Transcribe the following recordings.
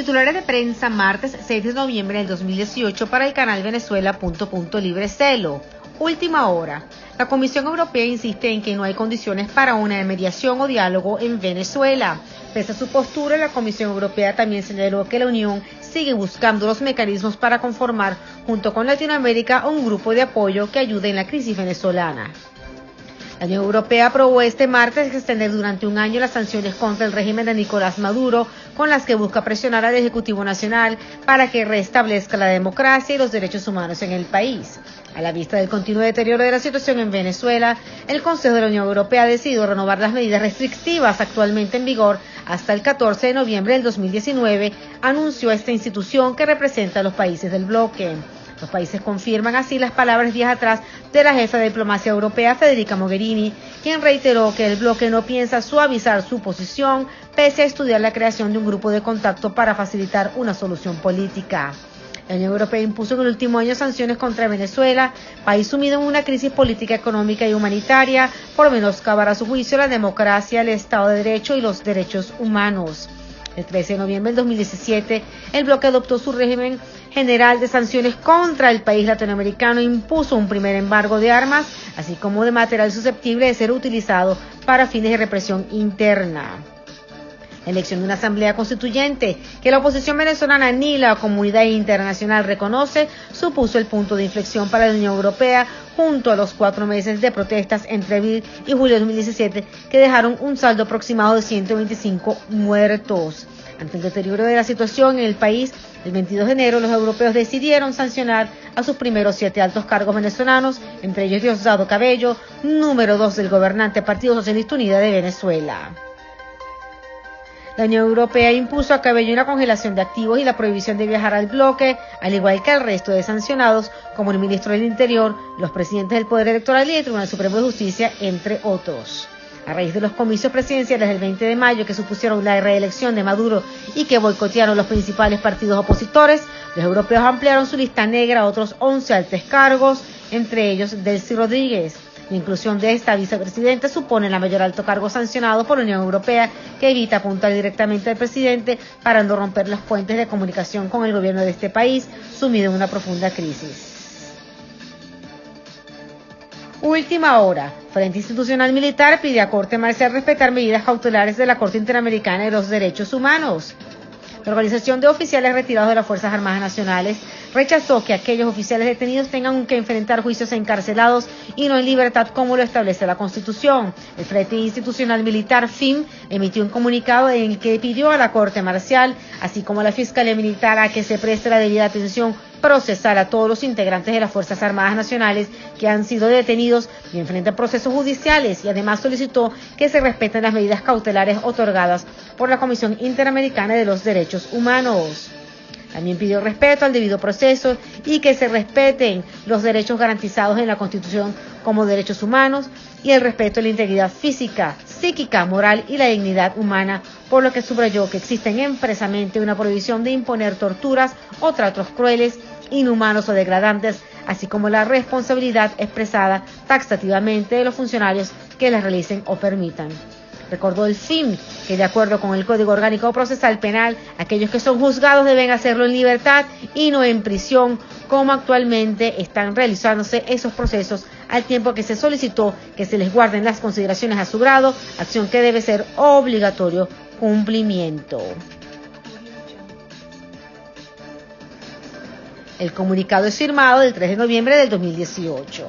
Titulares de prensa, martes 6 de noviembre del 2018 para el canal Venezuela. Libre Celo. Última hora. La Comisión Europea insiste en que no hay condiciones para una mediación o diálogo en Venezuela. Pese a su postura, la Comisión Europea también señaló que la Unión sigue buscando los mecanismos para conformar, junto con Latinoamérica, un grupo de apoyo que ayude en la crisis venezolana. La Unión Europea aprobó este martes extender durante un año las sanciones contra el régimen de Nicolás Maduro, con las que busca presionar al Ejecutivo Nacional para que restablezca la democracia y los derechos humanos en el país. A la vista del continuo deterioro de la situación en Venezuela, el Consejo de la Unión Europea ha decidido renovar las medidas restrictivas actualmente en vigor hasta el 14 de noviembre del 2019, anunció esta institución que representa a los países del bloque. Los países confirman así las palabras días atrás de la jefa de diplomacia europea, Federica Mogherini, quien reiteró que el bloque no piensa suavizar su posición, pese a estudiar la creación de un grupo de contacto para facilitar una solución política. La Unión Europea impuso en el último año sanciones contra Venezuela, país sumido en una crisis política, económica y humanitaria, por menoscabar a su juicio la democracia, el Estado de Derecho y los derechos humanos. El 13 de noviembre del 2017, el bloque adoptó su régimen general de sanciones contra el país latinoamericano e impuso un primer embargo de armas, así como de material susceptible de ser utilizado para fines de represión interna. La elección de una asamblea constituyente que la oposición venezolana ni la comunidad internacional reconoce supuso el punto de inflexión para la Unión Europea, junto a los 4 meses de protestas entre abril y julio de 2017 que dejaron un saldo aproximado de 125 muertos. Ante el deterioro de la situación en el país, el 22 de enero los europeos decidieron sancionar a sus primeros 7 altos cargos venezolanos, entre ellos Diosdado Cabello, número 2 del gobernante Partido Socialista Unido de Venezuela. La Unión Europea impuso a Cabello una congelación de activos y la prohibición de viajar al bloque, al igual que al resto de sancionados, como el ministro del Interior, los presidentes del Poder Electoral y el Tribunal Supremo de Justicia, entre otros. A raíz de los comicios presidenciales del 20 de mayo que supusieron la reelección de Maduro y que boicotearon los principales partidos opositores, los europeos ampliaron su lista negra a otros 11 altos cargos, entre ellos Delcy Rodríguez. La inclusión de esta vicepresidenta supone la mayor alto cargo sancionado por la Unión Europea, que evita apuntar directamente al presidente para no romper los puentes de comunicación con el gobierno de este país, sumido en una profunda crisis. Última hora. Frente Institucional Militar pide a Corte Marcial respetar medidas cautelares de la Corte Interamericana de los Derechos Humanos. La Organización de Oficiales Retirados de las Fuerzas Armadas Nacionales rechazó que aquellos oficiales detenidos tengan que enfrentar juicios encarcelados y no en libertad como lo establece la Constitución. El Frente Institucional Militar, FIM, emitió un comunicado en el que pidió a la Corte Marcial, así como a la Fiscalía Militar, a que se preste la debida atención procesal a todos los integrantes de las Fuerzas Armadas Nacionales que han sido detenidos y enfrentan procesos judiciales, y además solicitó que se respeten las medidas cautelares otorgadas por la Comisión Interamericana de los Derechos Humanos. También pidió respeto al debido proceso y que se respeten los derechos garantizados en la Constitución como derechos humanos y el respeto a la integridad física, psíquica, moral y la dignidad humana, por lo que subrayó que existen expresamente una prohibición de imponer torturas o tratos crueles, inhumanos o degradantes, así como la responsabilidad expresada taxativamente de los funcionarios que las realicen o permitan. Recordó el FIM que, de acuerdo con el Código Orgánico Procesal Penal, aquellos que son juzgados deben hacerlo en libertad y no en prisión, como actualmente están realizándose esos procesos, al tiempo que se solicitó que se les guarden las consideraciones a su grado, acción que debe ser obligatorio cumplimiento. El comunicado es firmado el 3 de noviembre del 2018.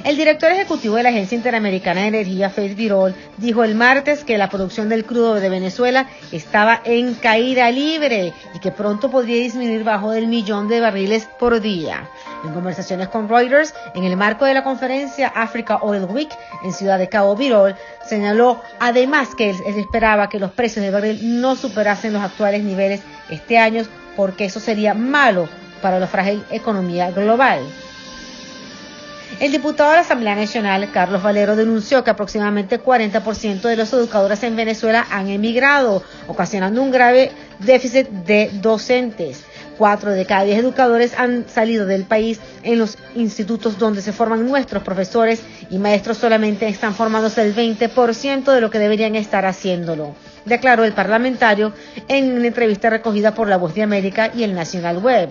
El director ejecutivo de la Agencia Interamericana de Energía, Faith Birol, dijo el martes que la producción del crudo de Venezuela estaba en caída libre y que pronto podría disminuir bajo del 1.000.000 de barriles por día. En conversaciones con Reuters, en el marco de la conferencia Africa Oil Week en Ciudad de Cabo, Birol señaló además que él esperaba que los precios del barril no superasen los actuales niveles este año, porque eso sería malo para la frágil economía global. El diputado de la Asamblea Nacional, Carlos Valero, denunció que aproximadamente 40% de los educadores en Venezuela han emigrado, ocasionando un grave déficit de docentes. 4 de cada 10 educadores han salido del país. En los institutos donde se forman nuestros profesores y maestros solamente están formándose el 20% de lo que deberían estar haciéndolo. declaró el parlamentario en una entrevista recogida por La Voz de América y el National Web.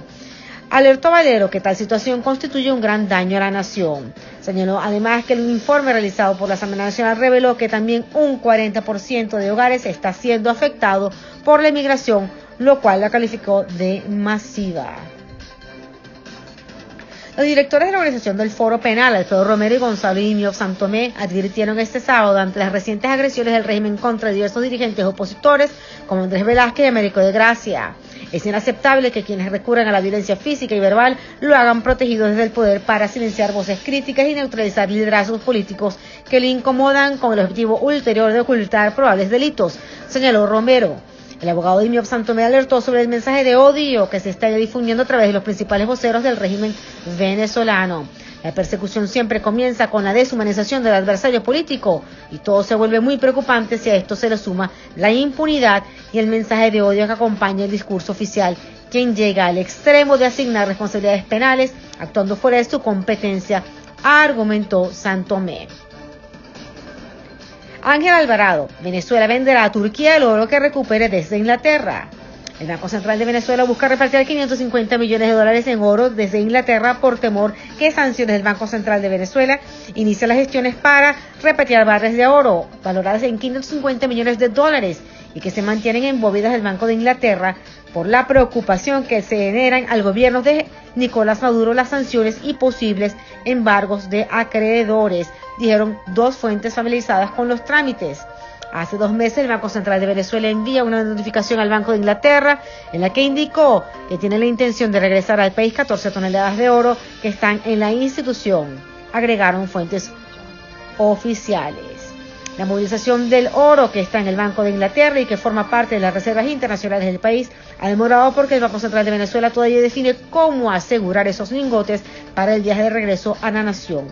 Alertó Valero que tal situación constituye un gran daño a la nación. Señaló además que el informe realizado por la Asamblea Nacional reveló que también un 40% de hogares está siendo afectado por la inmigración, lo cual la calificó de masiva. Los directores de la organización del Foro Penal, Alfredo Romero y Gonzalo Imiof Santomé, advirtieron este sábado ante las recientes agresiones del régimen contra diversos dirigentes opositores como Andrés Velázquez y Américo de Gracia. Es inaceptable que quienes recurran a la violencia física y verbal lo hagan protegidos desde el poder para silenciar voces críticas y neutralizar liderazgos políticos que le incomodan con el objetivo ulterior de ocultar probables delitos, señaló Romero. El abogado de Imiof Santomé alertó sobre el mensaje de odio que se está difundiendo a través de los principales voceros del régimen venezolano. La persecución siempre comienza con la deshumanización del adversario político y todo se vuelve muy preocupante si a esto se le suma la impunidad y el mensaje de odio que acompaña el discurso oficial, quien llega al extremo de asignar responsabilidades penales actuando fuera de su competencia, argumentó Santomé. Ángel Alvarado, Venezuela venderá a Turquía el oro que recupere desde Inglaterra. El Banco Central de Venezuela busca repartir 550 millones de dólares en oro desde Inglaterra por temor que sanciones del Banco Central de Venezuela inicie las gestiones para repatriar barras de oro valoradas en 550 millones de dólares y que se mantienen en bóvedas del Banco de Inglaterra por la preocupación que se generan al gobierno de Nicolás Maduro las sanciones y posibles embargos de acreedores, dijeron dos fuentes familiarizadas con los trámites. Hace 2 meses el Banco Central de Venezuela envía una notificación al Banco de Inglaterra en la que indicó que tiene la intención de regresar al país 14 toneladas de oro que están en la institución, agregaron fuentes oficiales. La movilización del oro que está en el Banco de Inglaterra y que forma parte de las reservas internacionales del país ha demorado porque el Banco Central de Venezuela todavía define cómo asegurar esos lingotes para el viaje de regreso a la nación.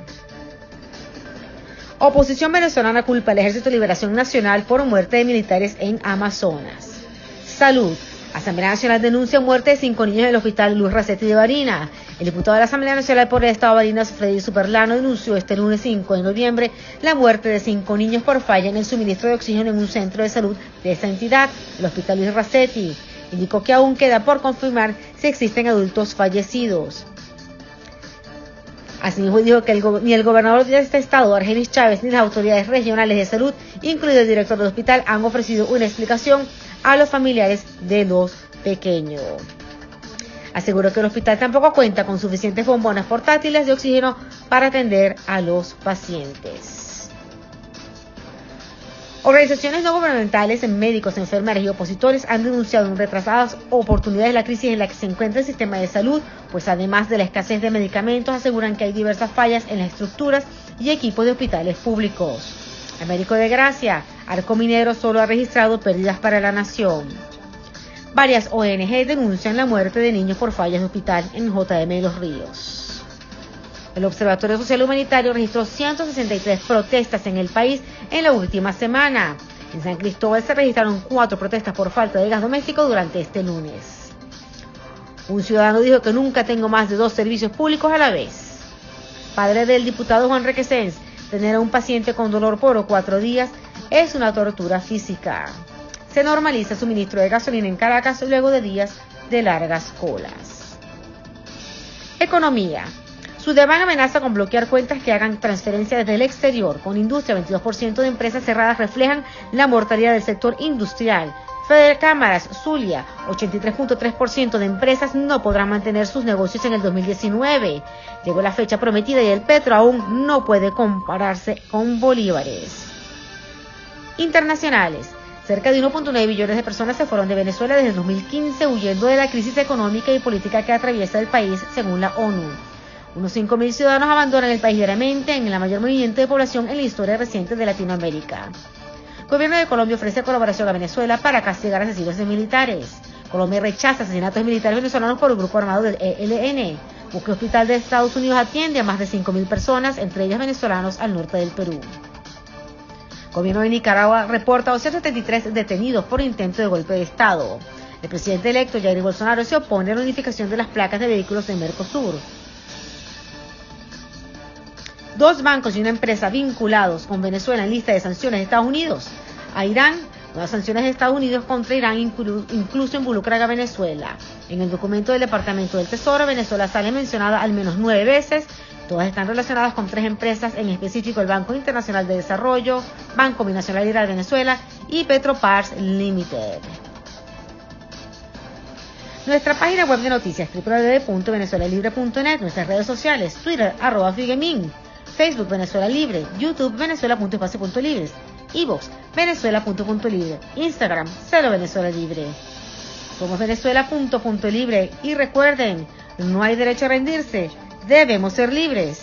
Oposición venezolana culpa al Ejército de Liberación Nacional por muerte de militares en Amazonas. Salud. Asamblea Nacional denuncia muerte de 5 niños en el hospital Luis Racetti de Barinas. El diputado de la Asamblea Nacional por el Estado de Barinas, Freddy Superlano, denunció este lunes 5 de noviembre la muerte de 5 niños por falla en el suministro de oxígeno en un centro de salud de esa entidad, el Hospital Luis Racetti. Indicó que aún queda por confirmar si existen adultos fallecidos. Asimismo dijo que ni el gobernador de este estado, Argenis Chávez, ni las autoridades regionales de salud, incluido el director del hospital, han ofrecido una explicación a los familiares de los pequeños. Aseguró que el hospital tampoco cuenta con suficientes bombonas portátiles de oxígeno para atender a los pacientes. Organizaciones no gubernamentales, médicos, enfermeras y opositores han denunciado en retrasadas oportunidades la crisis en la que se encuentra el sistema de salud, pues además de la escasez de medicamentos, aseguran que hay diversas fallas en las estructuras y equipos de hospitales públicos. Américo de Gracia, Arco Minero solo ha registrado pérdidas para la nación. Varias ONG denuncian la muerte de niños por fallas de hospital en JM de los Ríos. El Observatorio Social Humanitario registró 163 protestas en el país en la última semana. En San Cristóbal se registraron 4 protestas por falta de gas doméstico durante este lunes. Un ciudadano dijo que nunca tengo más de 2 servicios públicos a la vez. Padre del diputado Juan Requesens, tener a un paciente con dolor por 4 días es una tortura física. Se normaliza el suministro de gasolina en Caracas luego de días de largas colas. Economía. Sudeban amenaza con bloquear cuentas que hagan transferencia desde el exterior. Con industria, 22% de empresas cerradas reflejan la mortalidad del sector industrial. Federcámaras, Zulia, 83.3% de empresas no podrán mantener sus negocios en el 2019. Llegó la fecha prometida y el petro aún no puede compararse con bolívares. Internacionales. Cerca de 1.9 billones de personas se fueron de Venezuela desde el 2015 huyendo de la crisis económica y política que atraviesa el país, según la ONU. Unos 5.000 ciudadanos abandonan el país diariamente en el mayor movimiento de población en la historia reciente de Latinoamérica. El gobierno de Colombia ofrece colaboración a Venezuela para castigar asesinos de militares. Colombia rechaza asesinatos de militares venezolanos por un grupo armado del ELN. Busca Hospital de Estados Unidos atiende a más de 5.000 personas, entre ellas venezolanos, al norte del Perú. El gobierno de Nicaragua reporta 273 detenidos por intento de golpe de Estado. El presidente electo, Jair Bolsonaro, se opone a la unificación de las placas de vehículos de Mercosur. 2 bancos y una empresa vinculados con Venezuela en lista de sanciones de Estados Unidos. A Irán Las sanciones de Estados Unidos contra Irán incluso involucran a Venezuela. En el documento del Departamento del Tesoro, Venezuela sale mencionada al menos 9 veces. Todas están relacionadas con 3 empresas, en específico el Banco Internacional de Desarrollo, Banco Binacional de Venezuela y Petropars Limited. Nuestra página web de noticias www.venezuelalibre.net, nuestras redes sociales, Twitter @Figemin, Facebook Venezuela Libre, YouTube Venezuela.espacio.libres, iVoox Venezuela.libre, Instagram Celo Venezuela Libre. Somos Venezuela.libre y recuerden, no hay derecho a rendirse, debemos ser libres.